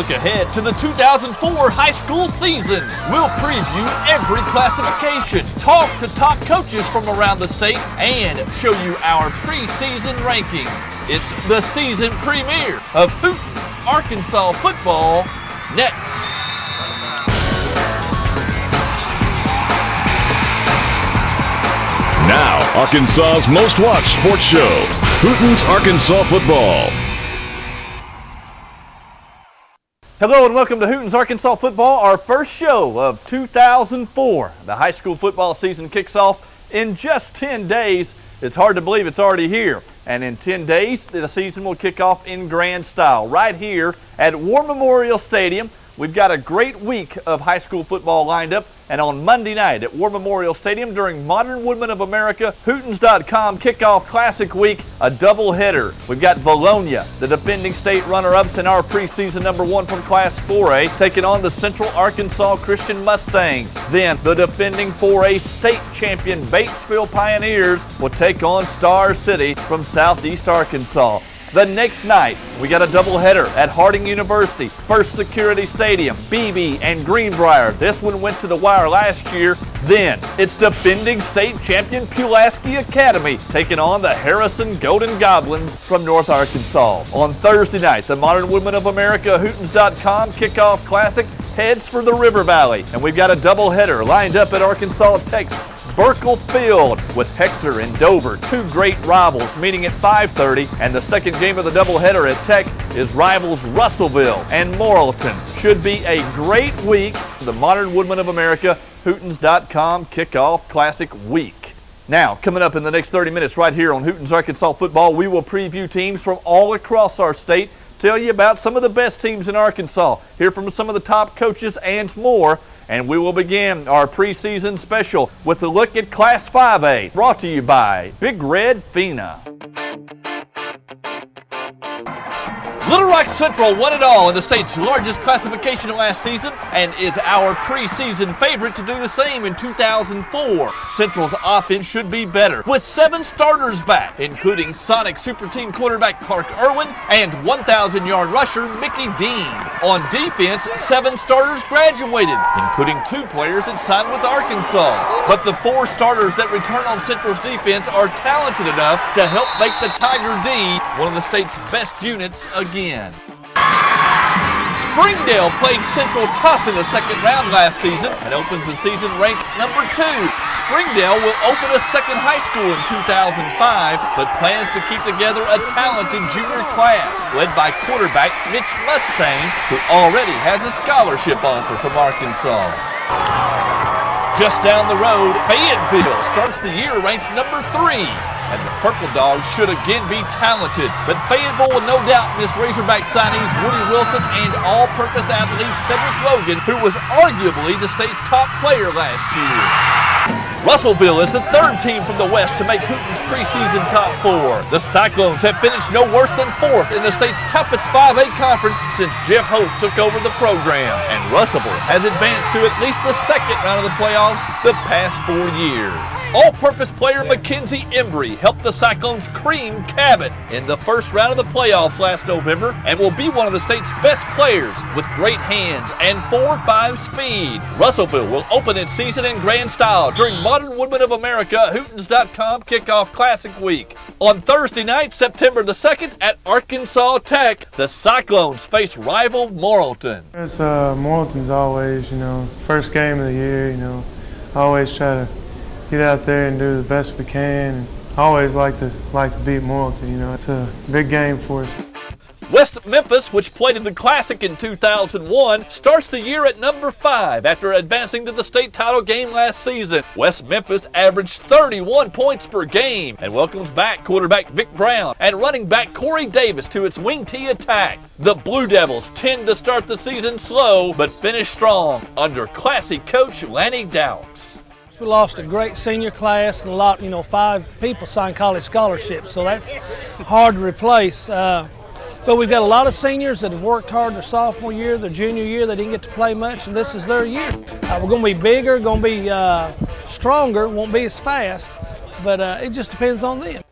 look ahead to the 2004 high school season. We'll preview every classification, talk to top coaches from around the state, and show you our preseason rankings. It's the season premiere of Hooten's Arkansas football next. Now, Arkansas's most watched sports show, Hooten's Arkansas Football. Hello and welcome to Hooten's Arkansas Football, our first show of 2004. The high school football season kicks off in just 10 days. It's hard to believe it's already here. And in 10 days, the season will kick off in grand style right here at War Memorial Stadium. We've got a great week of high school football lined up, and on Monday night at War Memorial Stadium during Modern Woodmen of America Hootens.com Kickoff Classic Week, a doubleheader. We've got Vilonia, the defending state runner-ups in our preseason #1 from Class 4A, taking on the Central Arkansas Christian Mustangs. Then the defending 4A state champion Batesville Pioneers will take on Star City from Southeast Arkansas. The next night, we got a doubleheader at Harding University, First Security Stadium, BEEBE and Greenbrier. This one went to the wire last year. Then, it's defending state champion Pulaski Academy taking on the Harrison Golden Goblins from North Arkansas. On Thursday night, the Modern Woodmen of America Hootens.com Kickoff Classic heads for the River Valley. And we've got a doubleheader lined up at Arkansas Tech's Burkle Field with Hector and Dover, two great rivals, meeting at 5:30, and the second game of the doubleheader at Tech is rivals Russellville and Morrilton. Should be a great week for the Modern Woodmen of America Hootens.com Kickoff Classic Week. Now, coming up in the next 30 minutes right here on Hooten's Arkansas Football, we will preview teams from all across our state, tell you about some of the best teams in Arkansas, hear from some of the top coaches and more. And we will begin our preseason special with a look at Class 5A, brought to you by Big Red Fina. Little Rock Central won it all in the state's largest classification last season and is our preseason favorite to do the same in 2004. Central's offense should be better, with 7 starters back, including Sonic Super Team quarterback Clark Irwin and 1,000-yard rusher Mickey Dean. On defense, 7 starters graduated, including 2 players that signed with Arkansas. But the 4 starters that return on Central's defense are talented enough to help make the Tiger D one of the state's best units again. Springdale played Central tough in the second round last season and opens the season ranked number 2. Springdale will open a second high school in 2005, but plans to keep together a talented junior class led by quarterback Mitch Mustang, who already has a scholarship offer from Arkansas. Just down the road, Fayetteville starts the year ranked number 3. And the Purple Dogs should again be talented. But Fayetteville will no doubt miss Razorback signings Woody Wilson and all-purpose athlete Cedric Logan, who was arguably the state's top player last year. Russellville is the 3rd team from the West to make Hooten's preseason top 4. The Cyclones have finished no worse than 4th in the state's toughest 5A conference since Jeff Holt took over the program. And Russellville has advanced to at least the second round of the playoffs the past 4 years. All-purpose player Mackenzie Embry helped the Cyclones cream CABOT in the first round of the playoffs last November and will be one of the state's best players with great hands and 4.5 speed. Russellville will open its season in grand style during Modern Woodmen of America Hootens.com Kickoff Classic Week. On Thursday night, September the 2nd at Arkansas Tech, the Cyclones face rival Morrilton. Morrilton's always, first game of the year, I always try to get out there and do the best we can. And I always like to beat Morrilton, it's a big game for us. West Memphis, which played in the Classic in 2001, starts the year at number 5 after advancing to the state title game last season. West Memphis averaged 31 points per game and welcomes back quarterback Vic Brown and running back Corey Davis to its wing T attack. The Blue Devils tend to start the season slow but finish strong under classy coach Lanny Dowks. We lost a great senior class and a lot, 5 people signed college scholarships, so that's hard to replace. But we've got a lot of seniors that have worked hard their sophomore year, their junior year. They didn't get to play much, and this is their year. We're going to be bigger, going to be stronger, won't be as fast, but it just depends on them.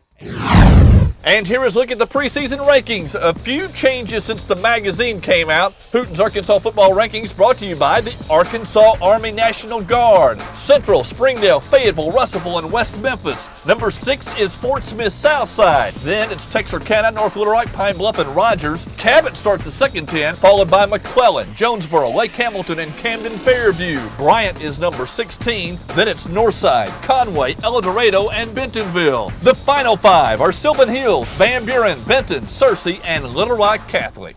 And here is a look at the preseason rankings. A few changes since the magazine came out. Hooten's Arkansas football rankings brought to you by the Arkansas Army National Guard. Central, Springdale, Fayetteville, Russellville, and West Memphis. Number 6 is Fort Smith Southside. Then it's Texarkana, North Little Rock, Pine Bluff, and Rogers. Cabot starts the second 10, followed by McClellan, Jonesboro, Lake Hamilton, and Camden Fairview. Bryant is number 16. Then it's Northside, Conway, DORADO, and Bentonville. The final 5 are Sylvan Hills, Van Buren, Benton, SEARCY, and Little Rock Catholic.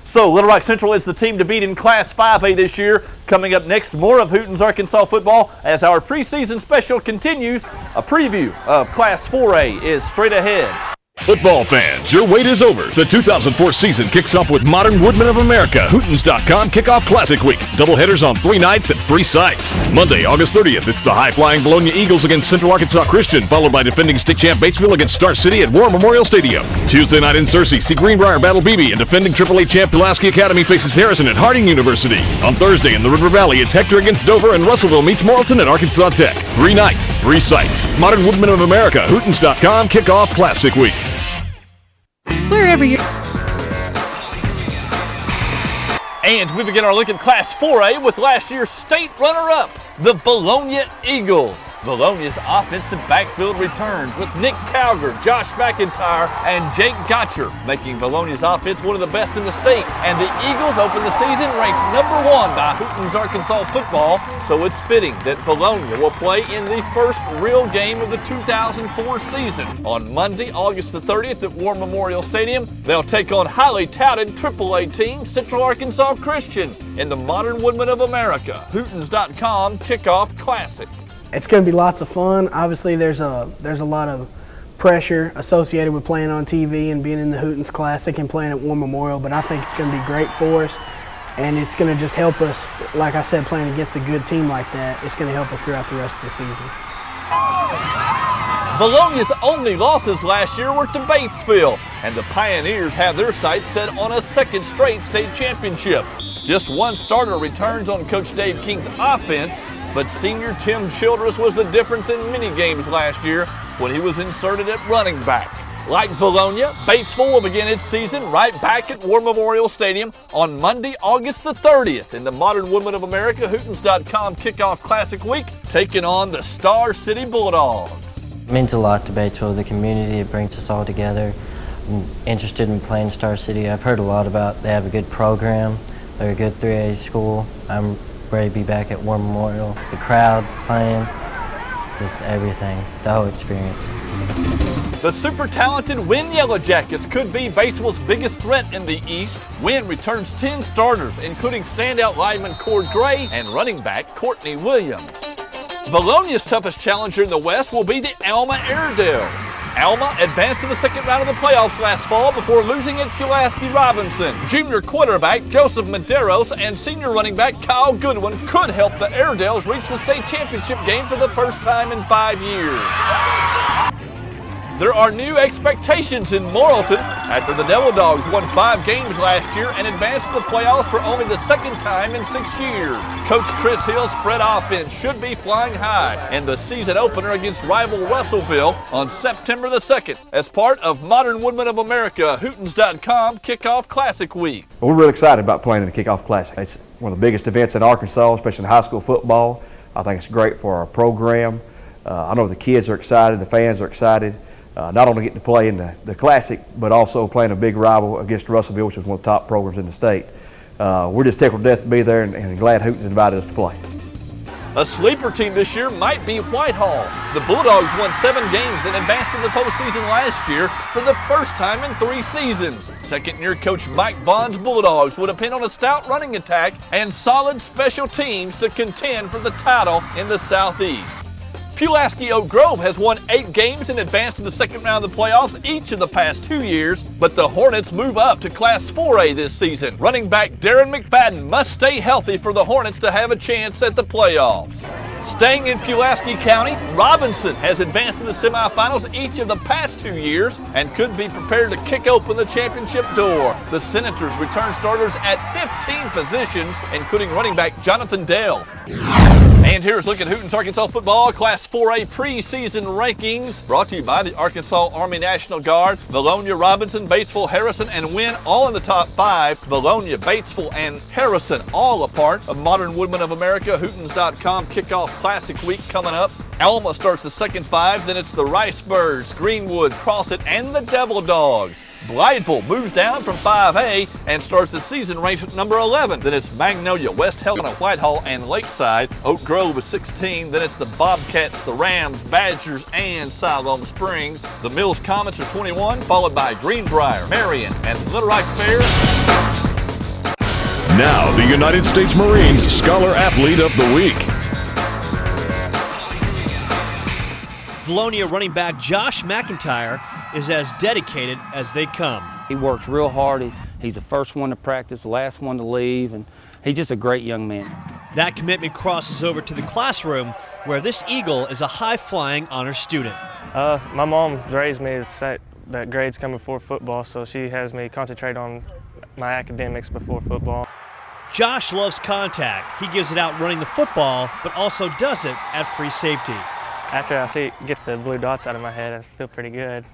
So Little Rock Central is the team to beat in Class 5A this year. Coming up next, more of Hooten's Arkansas football as our preseason special continues. A preview of Class 4A is straight ahead. Football fans, your wait is over. The 2004 season kicks off with Modern Woodmen of America, Hootens.com Kickoff Classic Week. Doubleheaders on 3 nights at 3 sites. Monday, August 30th, it's the high-flying VILONIA Eagles against Central Arkansas Christian, followed by defending state champ Batesville against Star City at War Memorial Stadium. Tuesday night in SEARCY, see GREENBRIER battle BEEBE, and defending AAA champ Pulaski Academy faces Harrison at Harding University. On Thursday in the River Valley, it's Hector against Dover, and Russellville meets Morrilton at Arkansas Tech. 3 nights, 3 sites. Modern Woodmen of America, Hootens.com Kickoff Classic Week. Wherever you're. And we begin our look at Class 4A with last year's state runner-up, the VILONIA Eagles. VILONIA's offensive backfield returns with Nick Calger, Josh McIntyre, and Jake Gotcher, making VILONIA's offense one of the best in the state. And the Eagles open the season ranked number 1 by Hooten's Arkansas football, so it's fitting that VILONIA will play in the first real game of the 2004 season. On Monday, August the 30th at War Memorial Stadium, they'll take on highly touted AAA team Central Arkansas Christian in the Modern Woodmen of America, Hootens.com Kickoff Classic. It's going to be lots of fun. Obviously, there's a lot of pressure associated with playing on TV and being in the Hootens Classic and playing at War Memorial, but I think it's going to be great for us, and it's going to just help us, like I said, playing against a good team like that, it's going to help us throughout the rest of the season. VILONIA's only losses last year were to Batesville, and the Pioneers have their sights set on a second straight state championship. Just one starter returns on Coach Dave King's offense, but senior Tim Childress was the difference in many games last year when he was inserted at running back. Like VILONIA, Batesville will begin its season right back at War Memorial Stadium on Monday, August the 30th in the Modern Woodmen of America Hootens.com Kickoff Classic Week, taking on the Star City Bulldogs. It means a lot to Batesville, the community. It brings us all together. I'm interested in playing Star City. I've heard a lot about they have a good program. They're a good 3A school. I'm ready to be back at War Memorial. The crowd, playing, just everything, the whole experience. The super talented WYNNE Yellow Jackets could be Batesville's biggest threat in the East. WYNNE returns 10 starters, including standout lineman Cord Gray and running back Courtney Williams. VILONIA's toughest challenger in the West will be the Alma Airedales. Alma advanced to the second round of the playoffs last fall before losing at Pulaski Robinson. Junior quarterback Joseph Medeiros and senior running back Kyle Goodwin could help the Airedales reach the state championship game for the first time in 5 years. There are new expectations in Morrilton after the Devil Dogs won 5 games last year and advanced to the playoffs for only the second time in 6 years. Coach Chris Hill's spread offense should be flying high in the season opener against rival Russellville on September the 2nd as part of Modern Woodmen of America Hootens.com Kickoff Classic Week. We're really excited about playing in the Kickoff Classic. It's one of the biggest events in Arkansas, especially in high school football. I think it's great for our program. I know the kids are excited, the fans are excited. Not only getting to play in the Classic, but also playing a big rival against Russellville, which is one of the top programs in the state. We're just tickled to death to be there and glad Hooten invited us to play. A sleeper team this year might be Whitehall. The Bulldogs won 7 games and advanced to the postseason last year for the first time in 3 seasons. Second-year coach Mike Vaughn's Bulldogs would depend on a stout running attack and solid special teams to contend for the title in the Southeast. Pulaski Oak Grove has won 8 games and advanced to the second round of the playoffs each of the past 2 years, but the Hornets move up to Class 4A this season. Running back Darren McFadden must stay healthy for the Hornets to have a chance at the playoffs. Staying in Pulaski County, Robinson has advanced to the semifinals each of the past 2 years and could be prepared to kick open the championship door. The Senators return starters at 15 positions, including running back Jonathan Dale. And here's a look at Hooten's Arkansas football Class 4A preseason rankings, brought to you by the Arkansas Army National Guard. Vilonia, Robinson, Batesville, Harrison, and Wynne all in the top 5. Vilonia, Batesville, and Harrison all a part of Modern Woodmen of America. Hootens.com kickoff classic week coming up. Alma starts the second 5, then it's the Ricebirds, Greenwood, Crossit, and the Devil Dogs. Blytheville moves down from 5A and starts the season ranked at number 11. Then it's Magnolia, West Helena, Whitehall, and Lakeside. Oak Grove is 16. Then it's the Bobcats, the Rams, Badgers, and Siloam Springs. The Mills Comets are 21, followed by Greenbrier, Marion, and Little Rock Fair. Now, the United States Marines Scholar Athlete of the Week. Vilonia running back Josh McIntyre is as dedicated as they come. He works real hard. He's the first one to practice, the last one to leave, and he's just a great young man. That commitment crosses over to the classroom, where this Eagle is a high-flying honor student. My mom raised me to say that grades come before football, so she has me concentrate on my academics before football. Josh loves contact. He gives it out running the football, but also does it at free safety. After I get the blue dots out of my head, I feel pretty good.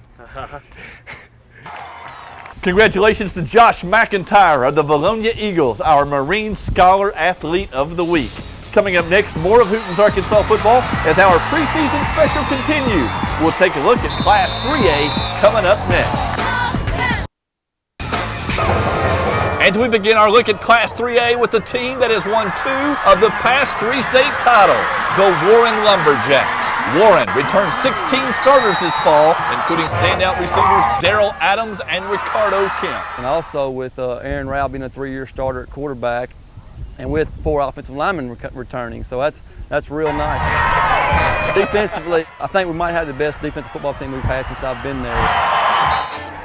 Congratulations to Josh McIntyre of the Vilonia Eagles, our Marine Scholar Athlete of the Week. Coming up next, more of Hooten's Arkansas football as our preseason special continues. We'll take a look at Class 3A coming up next. And we begin our look at Class 3A with the team that has won 2 of the past 3 state titles, the Warren Lumberjacks. Warren returned 16 starters this fall, including standout receivers Daryl Adams and Ricardo Kemp. And also with Aaron Rao being a 3-year starter at quarterback, and with 4 offensive linemen returning, so that's real nice. Defensively, I think we might have the best defensive football team we've had since I've been there.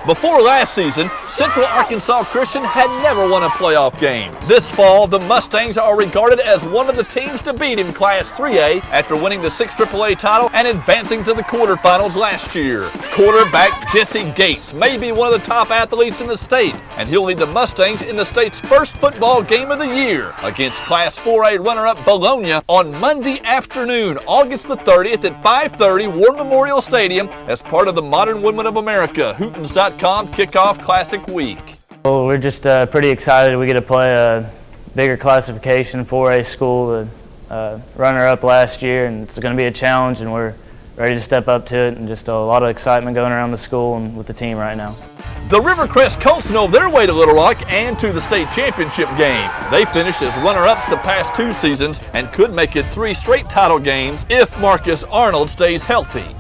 Before last season, Central Arkansas Christian had never won a playoff game. This fall, the Mustangs are regarded as one of the teams to beat in Class 3A after winning the 6th AAA title and advancing to the quarterfinals last year. Quarterback Jesse Gates may be one of the top athletes in the state, and he'll lead the Mustangs in the state's first football game of the year against Class 4A runner-up Vilonia on Monday afternoon, August the 30th at 5:30 War Memorial Stadium as part of the Modern Woodmen of America Hootens.com Kickoff Classic Week. Well, we're just pretty excited. We get to play a bigger classification 4A school, runner-up last year, and it's going to be a challenge, and we're ready to step up to it, and just a lot of excitement going around the school and with the team right now. The Rivercrest Colts know their way to Little Rock and to the state championship game. They finished as runner-ups the past 2 seasons and could make it 3 straight title games if Marcus Arnold stays healthy.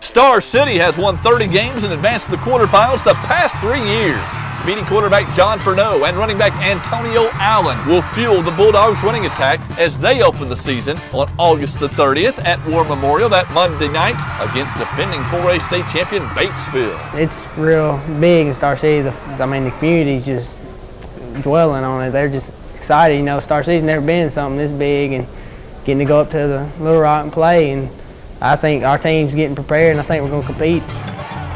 Star City has won 30 games and advanced to the quarterfinals the past 3 years. Speedy quarterback John Furneaux and running back Antonio Allen will fuel the Bulldogs' running attack as they open the season on August the 30th at War Memorial that Monday night against defending 4A state champion Batesville. It's real big in Star City. The community's just dwelling on it. They're just excited. You know, Star City's never been in something this big, and getting to go up to the Little Rock and play. And I think our team's getting prepared, and I think we're going to compete.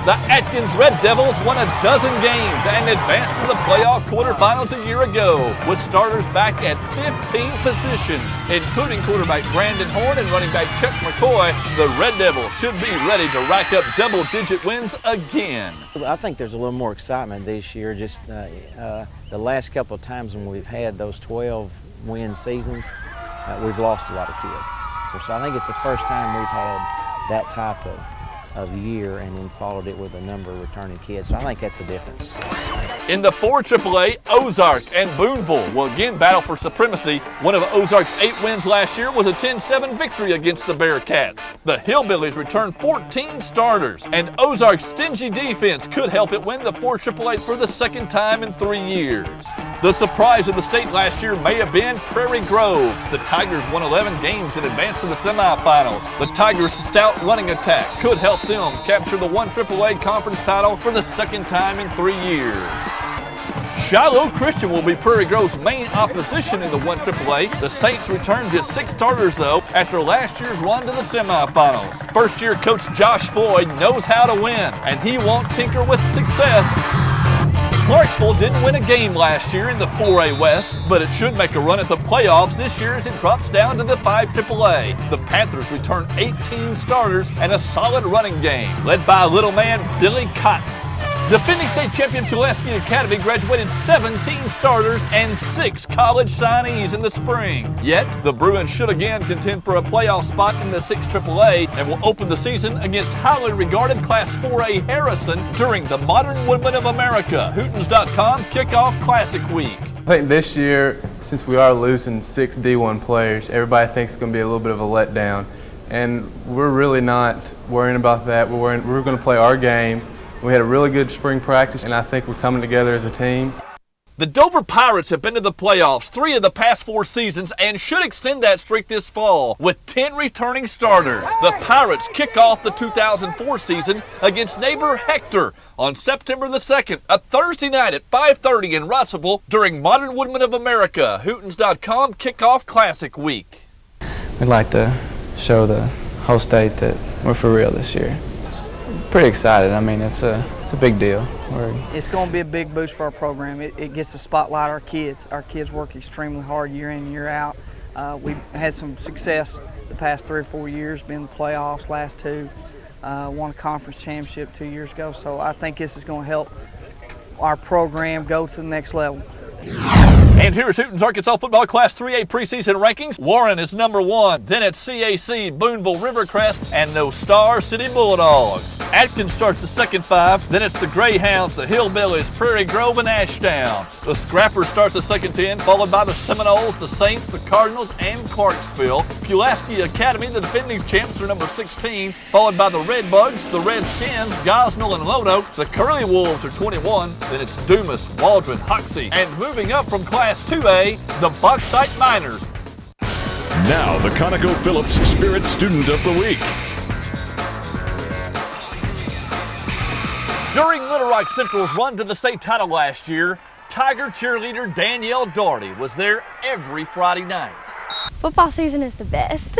The Atkins Red Devils won a dozen games and advanced to the playoff quarterfinals a year ago, with starters back at 15 positions, including quarterback Brandon Horn and running back Chuck McCoy. The Red Devils should be ready to rack up double-digit wins again. I think there's a little more excitement this year. Just the last couple of times when we've had those 12-win seasons, we've lost a lot of kids. So I think it's the first time we've had that type of year and then followed it with a number of returning kids. So I think that's the difference. In the 4 AAA, Ozark and Boonville will again battle for supremacy. One of Ozark's 8 wins last year was a 10-7 victory against the Bearcats. The Hillbillies returned 14 starters, and Ozark's stingy defense could help it win the 4 AAA for the 2nd time in 3 years. The surprise of the state last year may have been Prairie Grove. The Tigers won 11 games and advanced to the semifinals. The Tigers' stout running attack could help them capture the 1 AAA conference title for the 2nd time in 3 years. Shiloh Christian will be Prairie Grove's main opposition in the 1 AAA. The Saints returned just 6 starters, though, after last year's run to the semifinals. First-year coach Josh Floyd knows how to win, and he won't tinker with success. Clarksville didn't win a game last year in the 4A West, but it should make a run at the playoffs this year as it drops down to the 5 AAA. The Panthers return 18 starters and a solid running game, led by little man Billy Cotton. Defending state champion Pulaski Academy graduated 17 starters and 6 college signees in the spring. Yet, the Bruins should again contend for a playoff spot in the 6 AAA and will open the season against highly regarded Class 4A Harrison during the Modern Woodmen of America Hootens.com Kickoff Classic Week. I think this year, since we are losing 6 D1 players, everybody thinks it's going to be a little bit of a letdown. And we're really not worrying about that. We're going to play our game. We had a really good spring practice, and I think we're coming together as a team. The Dover Pirates have been to the playoffs 3 of the past 4 seasons and should extend that streak this fall with 10 returning starters. The Pirates kick off the 2004 season against neighbor Hector on September the 2nd, a Thursday night at 5:30 in Russellville during Modern Woodmen of America Hootens.com Kickoff Classic Week. We'd like to show the whole state that we're for real this year. Pretty excited. I mean, it's a big deal. It's going to be a big boost for our program. It gets to spotlight our kids. Our kids work extremely hard year in and year out. We've had some success the past 3 or 4 years, been in the playoffs last 2, won a conference championship 2 years ago. So I think this is going to help our program go to the next level. And here is Hooten's Arkansas football Class 3A preseason rankings. Warren is number 1. Then it's CAC, Boonville, Rivercrest, and no Star City Bulldogs. Atkins starts the second 5. Then it's the Greyhounds, the Hillbillies, Prairie Grove, and Ashtown. The Scrappers start the second 10, followed by the Seminoles, the Saints, the Cardinals, and Clarksville. Pulaski Academy, the defending champs, are number 16, followed by the Redbugs, the Redskins, Gosnell, and Lono. The Curly Wolves are 21. Then it's Dumas, Waldron, Hoxie, and moving up from Class 2A, the Bauxite Miners. Now the ConocoPhillips Spirit Student of the Week. During Little Rock Central's run to the state title last year, Tiger cheerleader Danielle Doherty was there every Friday night. Football season is the best.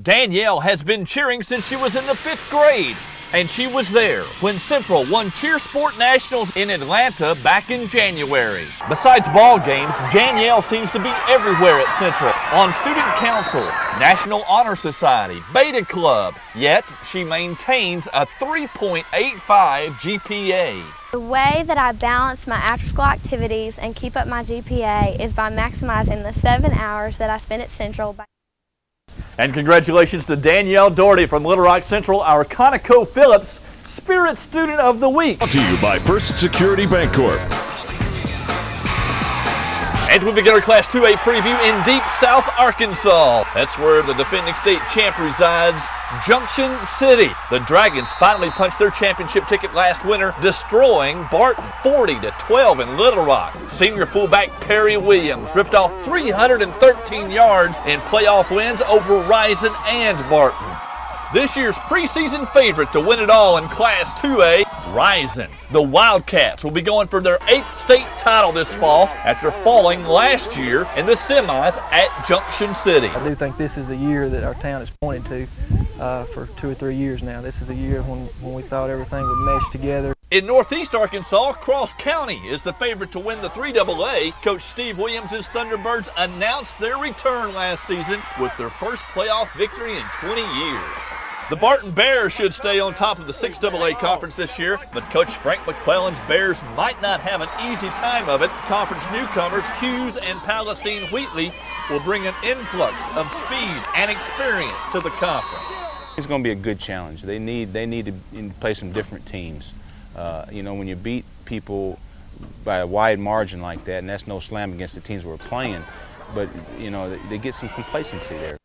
Danielle has been cheering since she was in the 5th grade, and she was there when Central won Cheer Sport Nationals in Atlanta back in January. Besides ball games, Danielle seems to be everywhere at Central, on student council, National Honor Society, Beta Club, yet she maintains a 3.85 GPA. The way that I balance my after-school activities and keep up my GPA is by maximizing the 7 hours that I spend at Central. And congratulations to Danielle Doherty from Little Rock Central, our ConocoPhillips Spirit Student of the Week. Brought to you by First Security Bancorp. And we begin our Class 2A preview in deep South Arkansas. That's where the defending state champ resides, Junction City. The Dragons finally punched their championship ticket last winter, destroying Barton 40-12 in Little Rock. Senior fullback Perry Williams ripped off 313 yards in playoff wins over Rison and Barton. This year's preseason favorite to win it all in Class 2A, Rison. The Wildcats will be going for their 8th state title this fall after falling last year in the semis at Junction City. I do think this is the year that our town is pointed to for 2 or 3 years now. This is a year when we thought everything would mesh together. In Northeast Arkansas, Cross County is the favorite to win the 3AA. Coach Steve Williams' Thunderbirds announced their return last season with their first playoff victory in 20 years. The Barton Bears should stay on top of the 6AA conference this year, but Coach Frank McClellan's Bears might not have an easy time of it. Conference newcomers Hughes and Palestine Wheatley will bring an influx of speed and experience to the conference. It's going to be a good challenge. They need to play some different teams. You know, when you beat people by a wide margin like that, and that's no slam against the teams we're playing, but you know, they get some complacency there.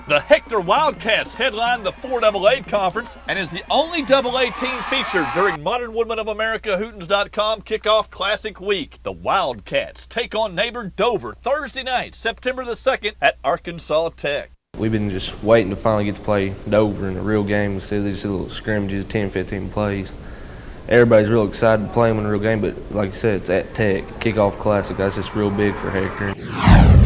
The Hector Wildcats headline the 4AA conference and is the only AA team featured during Modern Woodmen of America Hootens.com Kickoff Classic Week. The Wildcats take on neighbor Dover Thursday night, September the 2nd at Arkansas Tech. We've been just waiting to finally get to play Dover in a real game instead of these little scrimmages, 10-15 plays. Everybody's real excited to play them in a real game, but like I said, it's at Tech, Kickoff Classic. That's just real big for Hector.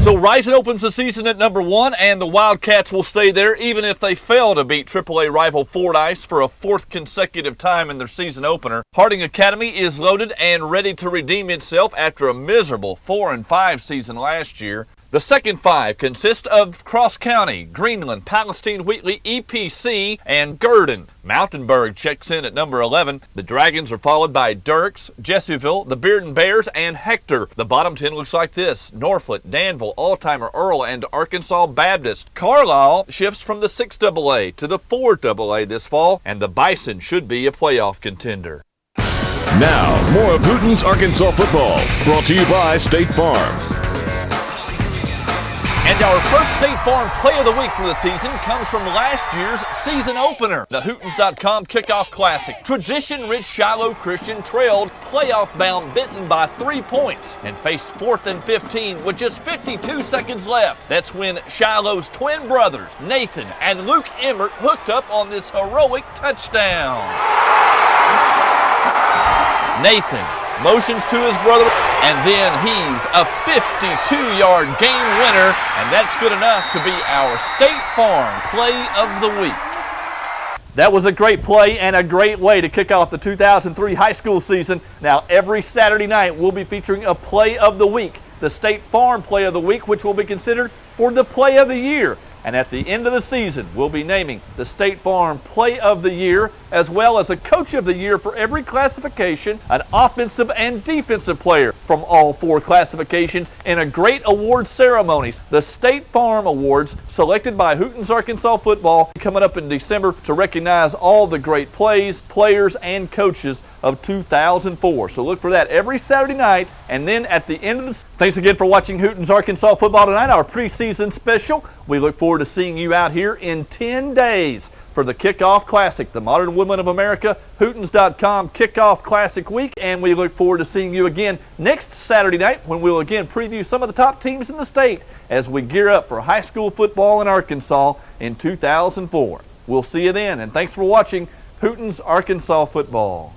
So Rising opens the season at number 1, and the Wildcats will stay there even if they fail to beat AAA rival Fordyce for a 4th consecutive time in their season opener. Harding Academy is loaded and ready to redeem itself after a miserable 4-5 season last year. The second 5 consists of Cross County, Greenland, Palestine, Wheatley, EPC, and Gurdon. Mountainburg checks in at number 11. The Dragons are followed by Dirks, Jesseville, the Bearden Bears, and Hector. The bottom 10 looks like this: Norfolk, Danville, Altimer, Earl, and Arkansas Baptist. Carlisle shifts from the 6AA to the 4AA this fall, and the Bison should be a playoff contender. Now, more of Hooten's Arkansas football, brought to you by State Farm. And our first State Farm Play of the Week for the season comes from last year's season opener, the Hootens.com Kickoff Classic. Tradition-rich Shiloh Christian trailed playoff-bound Benton by 3 points and faced 4th and 15 with just 52 seconds left. That's when Shiloh's twin brothers, Nathan and Luke Emmert, hooked up on this heroic touchdown. Nathan motions to his brother, and then he's a 52-yard game winner, and that's good enough to be our State Farm Play of the Week. That was a great play and a great way to kick off the 2003 high school season. Now, every Saturday night, we'll be featuring a Play of the Week, the State Farm Play of the Week, which will be considered for the Play of the Year. And at the end of the season, we'll be naming the State Farm Play of the Year, as well as a Coach of the Year for every classification, an offensive and defensive player from all 4 classifications, and a great awards ceremony. The State Farm Awards, selected by Hooten's Arkansas football, coming up in December to recognize all the great plays, players, and coaches of 2004. So look for that every Saturday night, and then at the end of the... Thanks again for watching Hooten's Arkansas football tonight, our preseason special. We look forward to seeing you out here in 10 days for the Kickoff Classic, the Modern Woodmen of America, Hootens.com Kickoff Classic Week, and we look forward to seeing you again next Saturday night when we'll again preview some of the top teams in the state as we gear up for high school football in Arkansas in 2004. We'll see you then, and thanks for watching Hooten's Arkansas football.